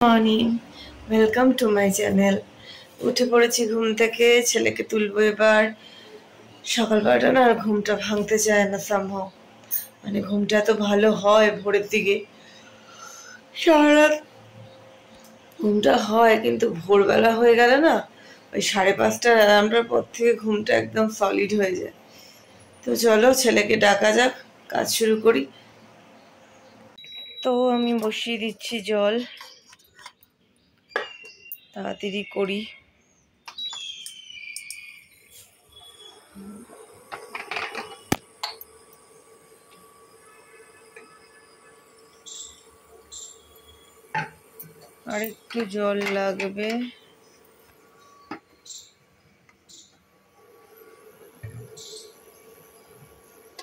Morning, welcome to my channel. উঠে পড়েছি ঘুম থেকে, ছেলেকে তুলবো এবার। সকালবেলাটা না আর ঘুমটা ভাঙতে চায় না সামহাও, মানে ঘুমটা এত ভালো হয় ভোরের দিকে, সারা রাত ঘুমটা হয়, কিন্তু ভোরবেলা হয়ে গেলে না ওই 5:30টার অ্যালার্মটার পর থেকে ঘুমটা একদম সলিড হয়ে যায়। তো চলো ছেলেকে ডাকা যাক, কাজ শুরু করি। তো আমি বসিয়ে দিচ্ছি জল, তাড়াতাড়ি করি। আর একটু জল লাগবে।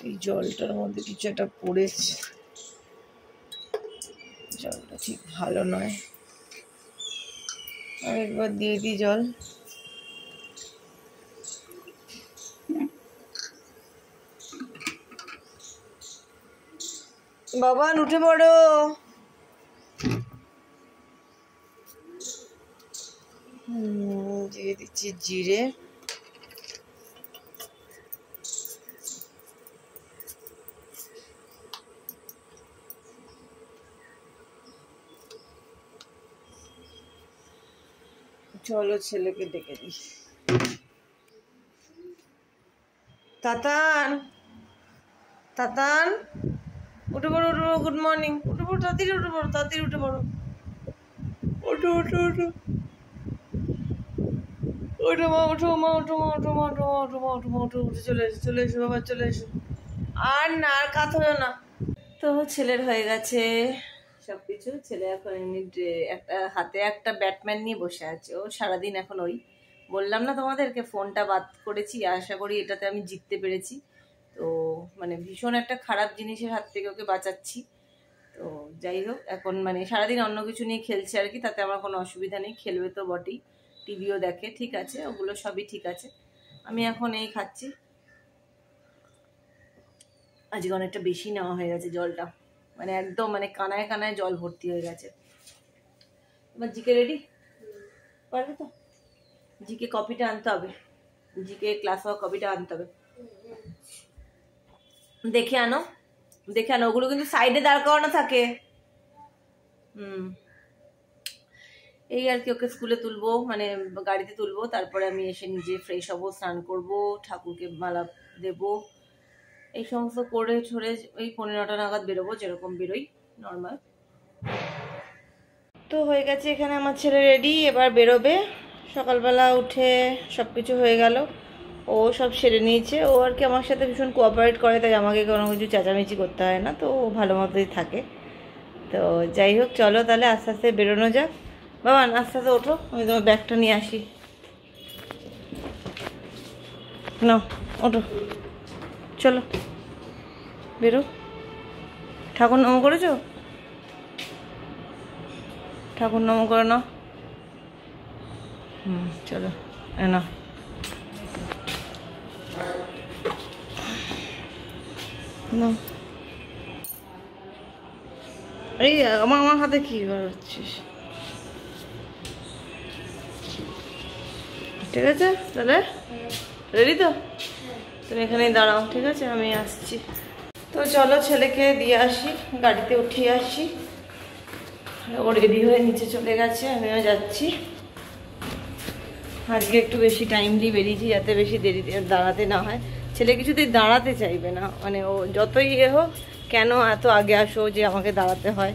এই জলটার মধ্যে কিছু একটা পড়েছে, জলটা ঠিক ভালো নয়। আর একবার দিয়ে দিই জল। বাবা উঠে পড়ো। দিয়ে দিচ্ছি জিরে, চলো ছেলেকে ডেকে দিই। তাতান, তাতান উঠে পড়ো, উঠে পড়ো, গুড মর্নিং, উঠে পড়ো, তাড়াতাড়ি উঠে পড়ো, তাড়াতাড়ি উঠে পড়ো, ওঠো ওঠো ওঠো, ওঠো মা, ওঠো মা, ওঠো মা, ওঠো মা, ওঠো মা, ওঠো মা, ওঠো মা, ওঠো, উঠে চলে এসো, চলে এসো বাবা, চলে এসো। আর না, আর কাত হলো না। তো ছেলের হয়ে গেছে সবকিছু। ছেলে এখন এমনি একটা হাতে একটা ব্যাটম্যান নিয়ে বসে আছে। ও সারাদিন এখন ওই বললাম না তোমাদেরকে, ফোনটা বাদ করেছি, আশা করি এটাতে আমি জিততে পেরেছি। তো মানে ভীষণ একটা খারাপ জিনিসের হাত থেকে ওকে বাঁচাচ্ছি। তো যাই হোক, এখন মানে সারাদিন অন্য কিছু নিয়ে খেলছে আর কি, তাতে আমার কোনো অসুবিধা নেই, খেলবে তো বটেই, টিভিও দেখে, ঠিক আছে, ওগুলো সবই ঠিক আছে। আমি এখন এই খাচ্ছি। আজকে অনেকটা বেশি নেওয়া হয়ে গেছে জলটা, মানে একদম মানে কানায় কানায় জল ভর্তি হয়ে গেছে। এবার জিকে রেডি পারবে তো? জিকে কপিটা আনতে হবে, জিকে ক্লাস ওয়ার্ক কপিটা আনতে হবে। দেখে আনো, দেখে আনো, ওগুলো কিন্তু সাইডে দাঁড় করানো থাকে। এই আর কি, ওকে স্কুলে তুলবো, মানে গাড়িতে তুলবো, তারপরে আমি এসে নিজে ফ্রেশ হবো, স্নান করবো, ঠাকুরকে মালা দেবো, এই সমস্ত করে ছড়ে ওই 9:30 নাগাদ বেরোবো, যেরকম বেরোই নর্মাল। তো হয়ে গেছে এখানে আমার ছেলে রেডি, এবার বেরোবে। সকালবেলা উঠে সব কিছু হয়ে গেল, ও সব সেরে নিয়েছে। ও আর কি আমার সাথে ভীষণ কোঅপারেট করে, তাই আমাকে কোনো কিছু চেঁচামেচি করতে হয় না, তো ও ভালো মতোই থাকে। তো যাই হোক, চলো তাহলে আস্তে আস্তে বেরোনো যাক। বাবা আস্তে আস্তে ওঠো, আমি তোমার ব্যাগটা নিয়ে আসি। নাও ওঠো, চলো বেরো। ঠাকুর নাম করেছো? ঠাকুর নাম করে নাও। চলো না, এই আমার হাতে কি করছিস? ঠিক আছে তাহলে, রেডি তো? তুমি এখানেই দাঁড়াও, ঠিক আছে, আমি আসছি। তো চলো ছেলেকে দিয়ে আসি, গাড়িতে উঠিয়ে আসি। ও রেডি হয়ে নিচে চলে গেছে, আমিও যাচ্ছি। আজকে একটু বেশি টাইমলি বেরিয়েছি, যাতে বেশি দেরি দাঁড়াতে না হয়। ছেলে কিছুতেই দাঁড়াতে চাইবে না, মানে ও যতই হোক, কেন এত আগে আসো যে আমাকে দাঁড়াতে হয়,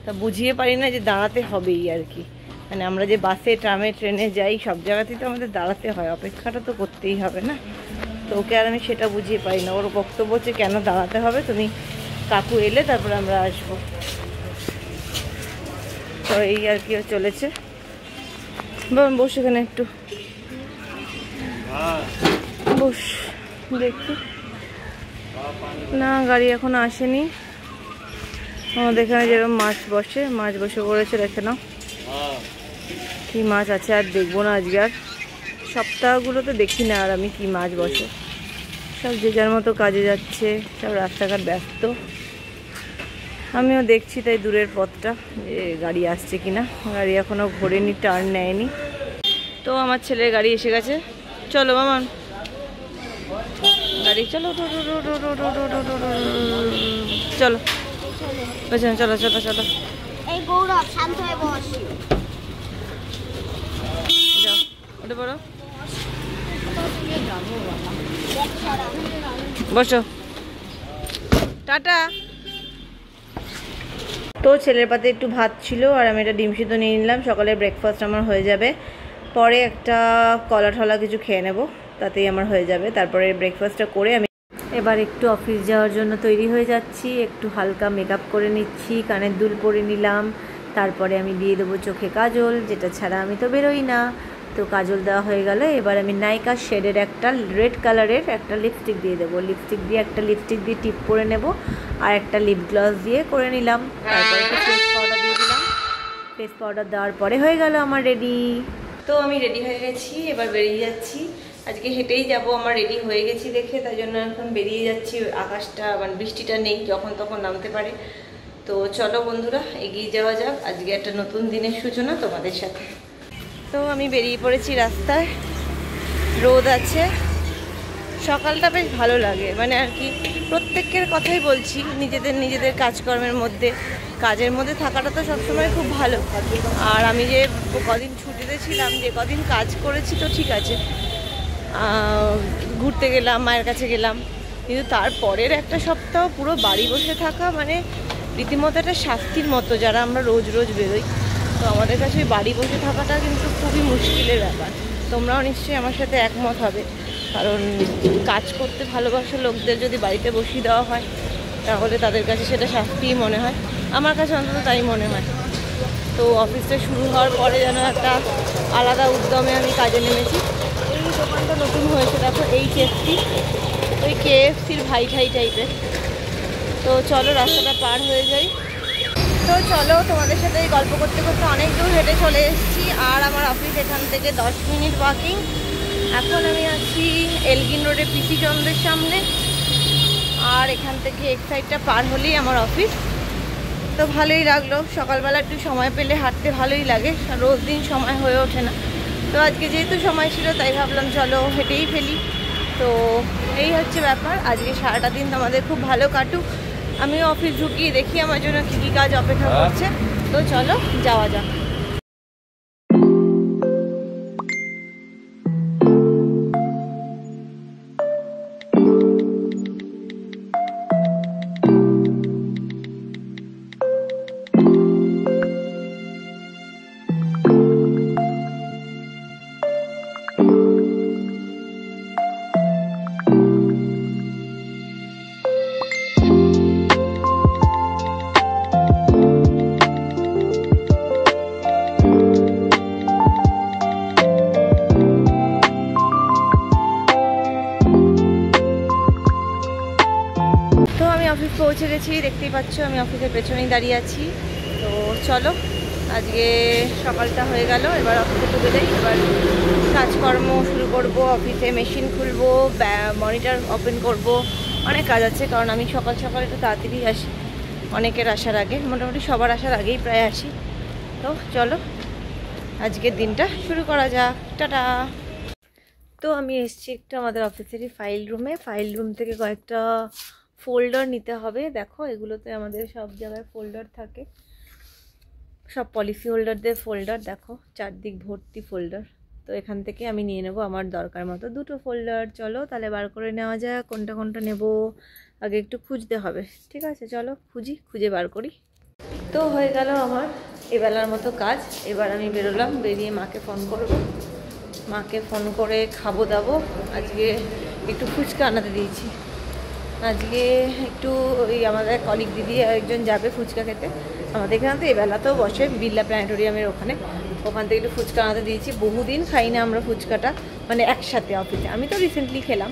তা বুঝিয়ে পারি না যে দাঁড়াতে হবেই আর কি। মানে আমরা যে বাসে, ট্রামে, ট্রেনে যাই, সব জায়গাতেই তো আমাদের দাঁড়াতে হয়, অপেক্ষাটা তো করতেই হবে না। তো ওকে আর আমি সেটা বুঝিয়ে পারি না। ওর বক্তব্য হচ্ছে কেন দাঁড়াতে হবে, তুমি কাকু এলে তারপরে আমরা আসবো। তো এই আর কি চলেছে। বস এখানে একটু, বস দেখি। না, গাড়ি এখনো আসেনি। আমাদের এখানে যেরকম মাছ বসে, মাছ বসে পড়েছে, দেখে নাও কি মাছ আছে। আর দেখবো না আজকে, আর সপ্তাহগুলোতে দেখি না আর আমি কি মাছ বসে। সব যে যার মতো কাজে যাচ্ছে, সব রাস্তাঘাট ব্যস্ত। আমিও দেখছি তাই দূরের পথটা যে গাড়ি আসছে কিনা। গাড়ি এখনো ঘোরেনি, টার্ন নেয়নি। তো আমার ছেলের গাড়ি এসে গেছে। চলো মামান, গাড়ি চলো, চলো বুঝলেন, চলো চলো চলো। এই গৌরব শান্ত হয়ে বস। যাও উঠে পড়ো, বসো, টাটা। তো ছেলের পাতে একটু ভাত ছিল আর আমি একটা ডিম সিদ্ধ নিয়ে নিলাম। সকালে ব্রেকফাস্ট আমার হয়ে যাবে, পরে একটা কলা ঠলা কিছু খেয়ে নেব, তাতেই আমার হয়ে যাবে। তারপরে ব্রেকফাস্টটা করে আমি এবার একটু অফিস যাওয়ার জন্য তৈরি হয়ে যাচ্ছি। একটু হালকা মেকআপ করে নিচ্ছি, কানের দুল পরে নিলাম, তারপরে আমি দিয়ে দেবো চোখে কাজল, যেটা ছাড়া আমি তো বেরোই না। তো কাজল দেওয়া হয়ে গেল। এবার আমি নাইকা শেডের একটা রেড কালারের একটা লিপস্টিক দিয়ে দেবো। লিপস্টিক দিয়ে টিপ করে নেব, আর একটা লিপ গ্লস দিয়ে করে নিলাম। তারপরে একটু ফেস পাউডার দিয়ে দিলাম। ফেস পাউডার দেওয়ার পরে হয়ে গেল আমার রেডি। তো আমি রেডি হয়ে গেছি, এবার বেরিয়ে যাচ্ছি। আজকে হেঁটেই যাব, আমার রেডি হয়ে গেছি দেখে, তাই জন্য এখন বেরিয়ে যাচ্ছি। আকাশটা মানে বৃষ্টিটা নেই, যখন তখন নামতে পারে। তো চলো বন্ধুরা, এগিয়ে যাওয়া যাক। আজকে একটা নতুন দিনের সূচনা তোমাদের সাথে। তো আমি বেরিয়ে পড়েছি রাস্তায়, রোদ আছে, সকালটা বেশ ভালো লাগে। মানে আর কি প্রত্যেকের কথাই বলছি, নিজেদের কাজকর্মের মধ্যে, কাজের মধ্যে থাকাটা তো সবসময় খুব ভালো। আর আমি যে কদিন ছুটিতে ছিলাম, যে কদিন কাজ করেছি তো ঠিক আছে, ঘুরতে গেলাম, মায়ের কাছে গেলাম, কিন্তু তারপরের একটা সপ্তাহ পুরো বাড়ি বসে থাকা মানে রীতিমতো একটা শাস্তির মতো। যারা আমরা রোজ রোজ বেরোই, তো আমাদের কাছে বাড়ি বসে থাকাটা কিন্তু খুবই মুশকিলের ব্যাপার। তোমরাও নিশ্চয়ই আমার সাথে একমত হবে, কারণ কাজ করতে ভালোবাসা লোকদের যদি বাড়িতে বসিয়ে দেওয়া হয়, তাহলে তাদের কাছে সেটা শাস্তিই মনে হয়। আমার কাছে অন্তত তাই মনে হয়। তো অফিসটা শুরু হওয়ার পরে যেন একটা আলাদা উদ্যমে আমি কাজে নেমেছি। এই দোকানটা নতুন হয়েছে, দেখো এইচএফসি, ওই কেএফসির ভাই টাইপের। তো চলো রাস্তাটা পার হয়ে যাই। তো চলো, তোমাদের সাথে এই গল্প করতে করতে অনেক দূর হেঁটে চলে এসেছি। আর আমার অফিস এখান থেকে 10 মিনিট ওয়াকিং। এখন আমি আছি এলগিন রোডে পিসি চন্দ্রের সামনে, আর এখান থেকে এক সাইডটা পার হলেই আমার অফিস। তো ভালোই লাগলো, সকালবেলা একটু সময় পেলে হাঁটতে ভালোই লাগে, রোজ দিন সময় হয়ে ওঠে না। তো আজকে যেহেতু সময় ছিল, তাই ভাবলাম চলো হেঁটেই ফেলি। তো এই হচ্ছে ব্যাপার। আজকে সারাটা দিন তোমাদের খুব ভালো কাটুক। আমিও অফিস ঢুকিয়ে দেখি আমার জন্য কী কী কাজ অপেক্ষা করছে। তো চলো যাওয়া যাক। অফিস পৌঁছে গেছি, দেখতেই পাচ্ছ আমি অফিসের পেছনেই দাঁড়িয়ে আছি। তো চলো, আজকে সকালটা হয়ে গেল, এবার অফিসে ঢুকে যাই। এবার কাজকর্ম শুরু করব, অফিসে মেশিন খুলবো, মনিটর ওপেন করব, অনেক কাজ আছে। কারণ আমি সকাল সকাল একটু তাড়াতাড়ি আসি, অনেকের আসার আগে, মোটামুটি সবার আসার আগেই প্রায় আসি। তো চলো আজকের দিনটা শুরু করা যাক। টাটা। তো আমি এসেছি একটু আমাদের অফিসেরই ফাইল রুমে। ফাইল রুম থেকে কয়েকটা ফোল্ডার নিতে হবে। দেখো এগুলোতে আমাদের সব জায়গায় ফোল্ডার থাকে, সব পলিসি হোল্ডারদের ফোল্ডার, দেখো চারদিক ভর্তি ফোল্ডার। তো এখান থেকে আমি নিয়ে নেব আমার দরকার মতো 2টো ফোল্ডার। চলো তাহলে বার করে নেওয়া যায় কোনটা কোনটা নেব। আগে একটু খুঁজতে হবে, ঠিক আছে চলো খুঁজে বার করি। তো হয়ে গেল আমার এবেলার মতো কাজ। এবার আমি বেরোলাম, বেরিয়ে মাকে ফোন করব। মাকে ফোন করে খাবো দাবো। আজকে একটু ফুচকা আনাতে দিয়েছি। আজকে একটু ওই আমাদের কলিগ দিদি একজন যাবে ফুচকা খেতে। আমাদের এখানে তো এবেলাতেও বসে বিড়লা প্ল্যানেটোরিয়ামের ওখানে, ওখান থেকে একটু ফুচকা আনাতে দিয়েছি। বহুদিন খাই না আমরা ফুচকাটা, মানে একসাথে অফিসে। আমি তো রিসেন্টলি খেলাম,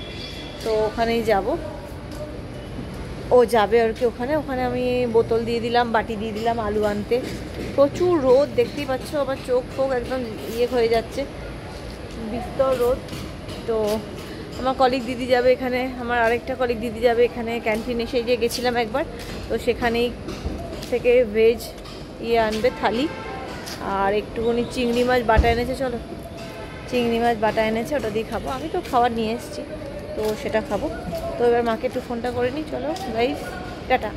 তো ওখানেই যাব। ও যাবে আর কি ওখানে আমি বোতল দিয়ে দিলাম, বাটি দিয়ে দিলাম আলু আনতে। প্রচুর রোদ, দেখতেই পাচ্ছ, আমার চোখ ফোক একদম হয়ে যাচ্ছে, বিস্তর রোদ। তো আমার কলিগ দিদি যাবে এখানে, আমার আরেকটা কলিগ দিদি যাবে এখানে ক্যান্টিনে। সেই যে গেছিলাম একবার, তো সেখানেই থেকে ভেজ আনবে থালি, আর একটুখানি চিংড়ি মাছ বাটা এনেছে। চলো চিংড়ি মাছ বাটা এনেছে, ওটা দিয়ে খাবো। আমি তো খাবার নিয়ে এসেছি, তো সেটা খাবো। তো এবার মাকে একটু ফোনটা করে নিই। চলো গাইস, টাটা।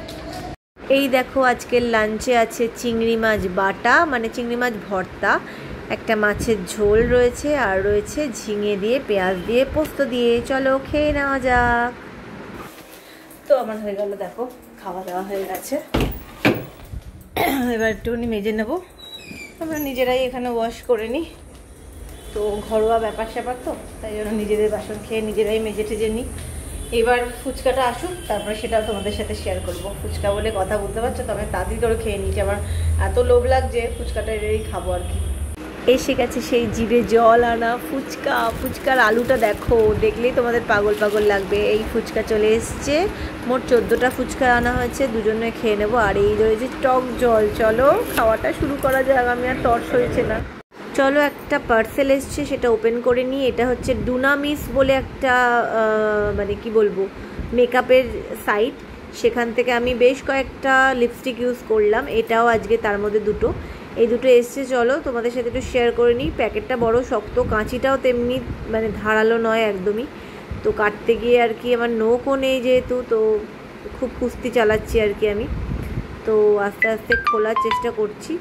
এই দেখো আজকের লাঞ্চে আছে চিংড়ি মাছ বাটা, মানে চিংড়ি মাছ ভর্তা, একটা মাছের ঝোল রয়েছে, আর রয়েছে ঝিঙে দিয়ে, পেঁয়াজ দিয়ে, পোস্ত দিয়ে। চলো খেয়ে নেওয়া যাক। তো আমার হয়ে গেল, দেখো খাওয়া দাওয়া হয়ে গেছে। এবার একটুখানি মেজে নেবো। আমরা নিজেরাই এখানে ওয়াশ করে নিই, তো ঘরোয়া ব্যাপার স্যাপার তো, তাই জন্য নিজেদের বাসন খেয়ে নিজেরাই মেজে টেজে নিই। এবার ফুচকাটা আসুক, তারপরে সেটাও তোমাদের সাথে শেয়ার করবো। ফুচকা বলে কথা বলতে পারছো, তবে তাড়াতাড়ি করে খেয়ে নিয়েছি, আমার এত লোভ লাগছে ফুচকাটা এটাই খাবো আর কি। এসে গেছে সেই জিভে জল আনা ফুচকা। ফুচকার আলুটা দেখো, দেখলেই তোমাদের পাগল পাগল লাগবে। এই ফুচকা চলে এসছে, মোট 14টা ফুচকা আনা হয়েছে, দুজনে খেয়ে নেবো। আর এই রয়েছে টক জল। চলো খাওয়াটা শুরু করা যাক, আমি আর তর্স হয়েছে না। চলো একটা পার্সেল এসছে, সেটা ওপেন করে নিই। এটা হচ্ছে ডুনামিস বলে একটা মানে কি বলবো, মেকআপের সাইট। সেখান থেকে আমি বেশ কয়েকটা লিপস্টিক ইউজ করলাম, এটাও আজকে তার মধ্যে দুটো। এই দুটো এসছে, চলো তোমাদের সাথে একটু শেয়ার করে নিই। প্যাকেটটা বড় শক্ত, কাঁচিটাও তেমনি মানে ধারালো নয় একদমই। তো কাটতে গিয়ে আর কি আমার নোকও নেই যেহেতু, তো খুব কুস্তি চালাচ্ছি আর কি আমি। তো আস্তে আস্তে খোলার চেষ্টা করছি।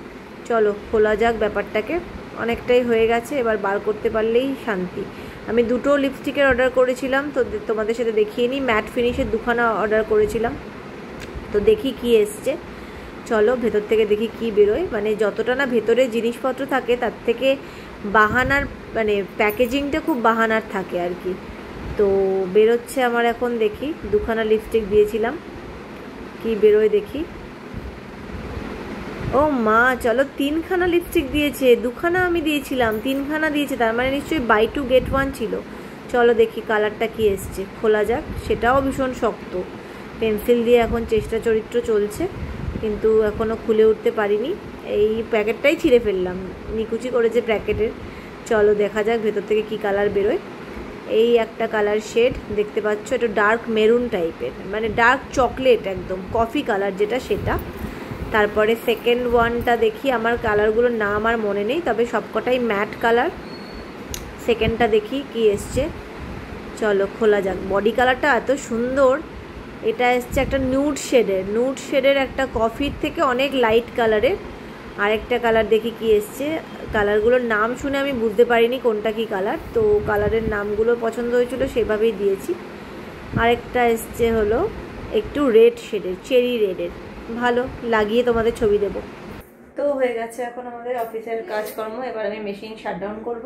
চলো খোলা যাক ব্যাপারটাকে। অনেকটাই হয়ে গেছে, এবার বার করতে পারলেই শান্তি। আমি দুটো লিপস্টিকের অর্ডার করেছিলাম, তো তোমাদের সাথে দেখিয়ে নিই। ম্যাট ফিনিশের দুখানা অর্ডার করেছিলাম, তো দেখি কি এসছে। চলো ভেতর থেকে দেখি কি বেরোয়। মানে যতটা না ভেতরে জিনিসপত্র থাকে, তার থেকে বাহানার মানে প্যাকেজিংটা খুব বাহানার থাকে আর কি। তো বেরোচ্ছে আমার এখন, দেখি। দুখানা লিপস্টিক দিয়েছিলাম, কি বেরোয় দেখি। ও মা, চলো 3খানা লিপস্টিক দিয়েছে, 2খানা আমি দিয়েছিলাম, 3খানা দিয়েছে, তার মানে নিশ্চয়ই বাই 2 get 1 ছিল। চলো দেখি কালারটা কি এসছে, খোলা যাক। সেটাও ভীষণ শক্ত, পেন্সিল দিয়ে এখন চেষ্টা চরিত্র চলছে, কিন্তু এখনও খুলে উঠতে পারিনি। এই প্যাকেটটাই ছিঁড়ে ফেললাম, নিকুচি করেছে প্যাকেটের। চলো দেখা যাক ভেতর থেকে কি কালার বেরোয়। এই একটা কালার শেড দেখতে পাচ্ছ, একটু ডার্ক মেরুন টাইপের, মানে ডার্ক চকলেট, একদম কফি কালার যেটা, সেটা। তারপরে সেকেন্ড ওয়ানটা দেখি, আমার কালারগুলোর নাম আর মনে নেই, তবে সবকটাই ম্যাট কালার। সেকেন্ডটা দেখি কি এসছে। চলো খোলা যাক। বডি কালারটা এত সুন্দর। এটা এসছে একটা নুড শেডের একটা কফির থেকে অনেক লাইট কালারের। আরেকটা কালার দেখি কি এসছে। কালারগুলোর নাম শুনে আমি বুঝতে পারিনি কোনটা কি কালার, তো কালারের নামগুলো পছন্দ হয়েছিল, সেভাবেই দিয়েছি। আরেকটা এসছে হলো একটু রেড শেডের, চেরি রেডের। ভালো, লাগিয়ে তোমাদের ছবি দেব। তো হয়ে গেছে এখন আমাদের অফিসের কাজকর্ম। এবার আমি মেশিন শাটডাউন করব।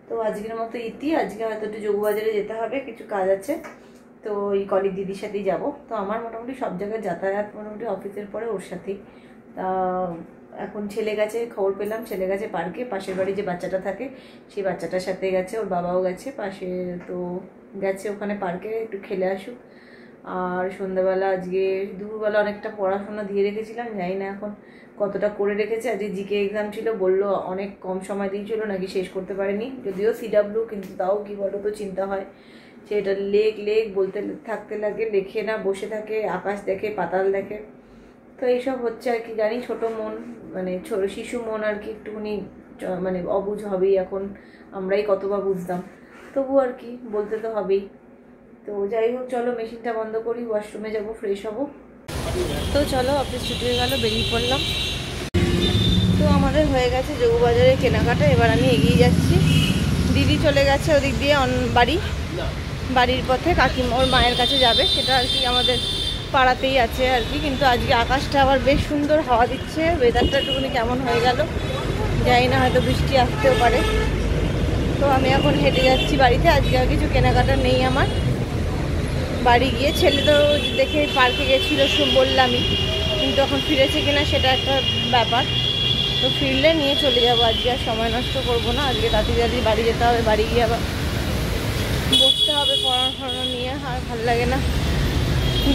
তো আজকের মতো ইতি। আজকে হয়তো একটু যোগবাজারে যেতে হবে, কিছু কাজ আছে, তো ওই কলিগ দিদির সাথেই যাব। তো আমার মোটামুটি সব জায়গায় যাতায়াত মোটামুটি অফিসের পরে ওর সাথেই। তা এখন ছেলে গেছে, খবর পেলাম ছেলে গেছে পার্কে। পাশের বাড়ি যে বাচ্চাটা থাকে, সেই বাচ্চাটার সাথে গেছে, ওর বাবাও গেছে পাশে, তো গেছে ওখানে পার্কে একটু খেলে আসুক। আর সন্ধ্যাবেলা আজকে দুপুরবেলা অনেকটা পড়াশোনা দিয়ে রেখেছিলাম, জানি না এখন কতটা করে রেখেছে। আজকে জিকে এক্সাম ছিল, বললো অনেক কম সময় দিয়েছিল, নাকি শেষ করতে পারেনি, যদিও সিডাব্লিউ, কিন্তু তাও কি বলো তো চিন্তা হয়। সেটা লেখ বলতে থাকতে লাগে, লেখে না, বসে থাকে, আকাশ দেখে, পাতাল দেখে। তো এইসব হচ্ছে আর কি। জানি ছোট মন, মানে শিশু মন আর কি, একটুখানি মানে অবুঝ হবেই। এখন আমরাই কতবার বুঝতাম, তবু আর কি বলতে তো হবেই। তো যাই হোক, চলো মেশিনটা বন্ধ করি, ওয়াশরুমে যাবো, ফ্রেশ হবো। তো চলো অফিস ছুটি হয়ে গেল, বেরিয়ে পড়লাম। তো আমাদের হয়ে গেছে যোগবাজারে কেনাকাটা। এবার আমি এগিয়ে যাচ্ছি। দিদি চলে গেছে ওদিক দিয়ে বাড়ির পথে, কাকিমা ওর মায়ের কাছে যাবে, সেটা আর কি আমাদের পাড়াতেই আছে আর কি। কিন্তু আজকে আকাশটা আবার বেশ সুন্দর, হাওয়া দিচ্ছে, ওয়েদারটা একটুখানি কেমন হয়ে গেল জানি না, হয়তো বৃষ্টি আসতেও পারে। তো আমি এখন হেঁটে যাচ্ছি বাড়িতে। আজকে আর কিছু কেনাকাটা নেই আমার। বাড়ি গিয়ে ছেলে তো দেখে পার্কে গেছিলো, বললামই, কিন্তু এখন ফিরেছে কিনা সেটা একটা ব্যাপার। তো ফিরলে নিয়ে চলে যাবো। আজকে আর সময় নষ্ট করবো না, আজকে তাড়াতাড়ি বাড়ি যেতে হবে। বাড়ি গিয়ে আবার বসতে হবে পড়াশোনা নিয়ে, আর ভালো লাগে না।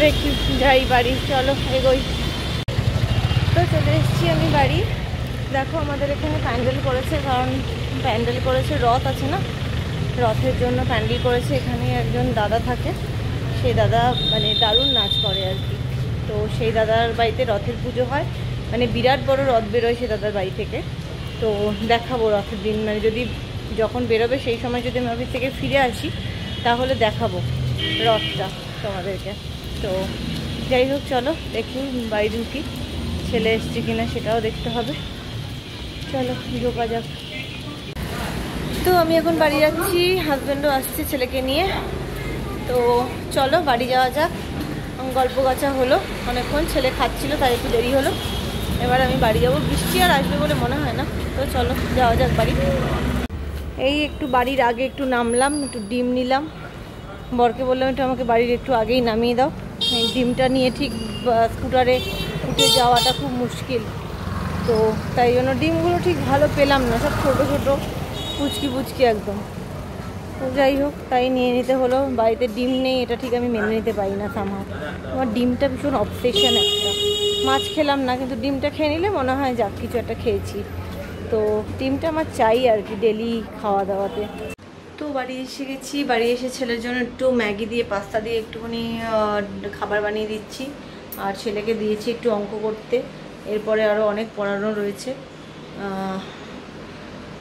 দেখি যাই বাড়ি, চলো এগোই। তো চলে এসেছি আমি বাড়ি। দেখো আমাদের এখানে প্যান্ডেল করেছে, কারণ প্যান্ডেল করেছে, রথ আছে না, রথের জন্য প্যান্ডেল করেছে। এখানে একজন দাদা থাকে, সেই দাদা মানে দারুণ নাচ করে আর কি। তো তো সেই দাদার বাড়িতে রথের পুজো হয়, মানে বিরাট বড় রথ বেরোয় সেই দাদার বাড়ি থেকে। তো দেখাবো রথের দিন, মানে যদি যখন বেরোবে সেই সময় যদি আমি অফিস থেকে ফিরে আসি তাহলে দেখাবো রথটা তোমাদেরকে। তো যাই হোক, চলো দেখি বাড়ি ঢুকি, ছেলে এসছে কিনা সেটাও দেখতে হবে। চলো ঢোকা যাক। তো আমি এখন বাড়ি যাচ্ছি, হাজব্যান্ডও আসছে ছেলেকে নিয়ে। তো চলো বাড়ি যাওয়া যাক। গল্প গাছা হলো অনেকক্ষণ, ছেলে খাচ্ছিল তাই একটু দেরি হলো। এবার আমি বাড়ি যাবো, বৃষ্টি আর আসবে বলে মনে হয় না। তো চলো যাওয়া যাক বাড়ি। এই একটু বাড়ির আগে একটু নামলাম, একটু ডিম নিলাম। বরকে বললাম একটু আমাকে বাড়ির একটু আগেই নামিয়ে দাও, এই ডিমটা নিয়ে ঠিক স্কুটারে উঠে যাওয়াটা খুব মুশকিল। তো তাই জন্য ডিমগুলো ঠিক ভালো পেলাম না, সব ছোটো ছোটো পুচকি পুচকি একদম। তো যাই হোক, তাই নিয়ে নিতে হলো। বাড়িতে ডিম নেই এটা ঠিক আমি মেনে নিতে পারি না সামহাও। আমার ডিমটা ভীষণ অবসেশন একটা। মাছ খেলাম না, কিন্তু ডিমটা খেয়ে নিলে মনে হয় যাক কিছু একটা খেয়েছি। তো ডিমটা আমার চাই আর কি ডেলি খাওয়া দাওয়াতে। তো বাড়ি এসে গেছি, বাড়ি এসে ছেলের জন্য একটু ম্যাগি দিয়ে পাস্তা দিয়ে একটুখানি খাবার বানিয়ে দিচ্ছি। আর ছেলেকে দিয়েছি একটু অঙ্ক করতে। এরপরে আরও অনেক পড়ানো রয়েছে,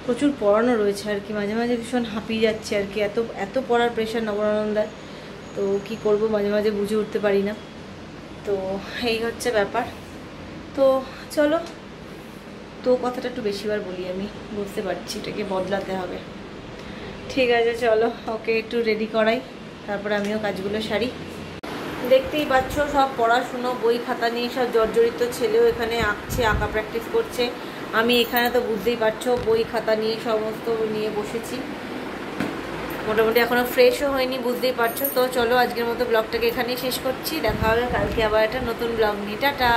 প্রচুর পড়ানো রয়েছে আর কি। মাঝে মাঝে ভীষণ হাঁপিয়ে যাচ্ছে আর কি, এত এত পড়ার প্রেশার নবরানন্দায়। তো কি করব মাঝে মাঝে বুঝে উঠতে পারি না। তো এই হচ্ছে ব্যাপার। তো চলো, তো কথাটা একটু বেশিবার বলি আমি, বুঝতে পারছি এটাকে বদলাতে হবে। ঠিক আছে চলো, ওকে একটু রেডি করাই, তারপরে আমিও কাজগুলো সারি। দেখতেই পাচ্ছ সব পড়াশুনো বই খাতা নিয়ে সব জর্জরিত। ছেলেও এখানে আঁকছে, আঁকা প্র্যাকটিস করছে। আমি এখানে তো বুঝতেই পারছো বই খাতা নিয়ে সমস্ত নিয়ে বসেছি। মোটামুটি এখনও ফ্রেশও হয়নি, বুঝতেই পারছো। তো চলো আজকের মতো ব্লগটাকে এখানেই শেষ করছি, দেখা হবে কালকে আবার একটা নতুন ব্লগ নিয়ে। টাটা।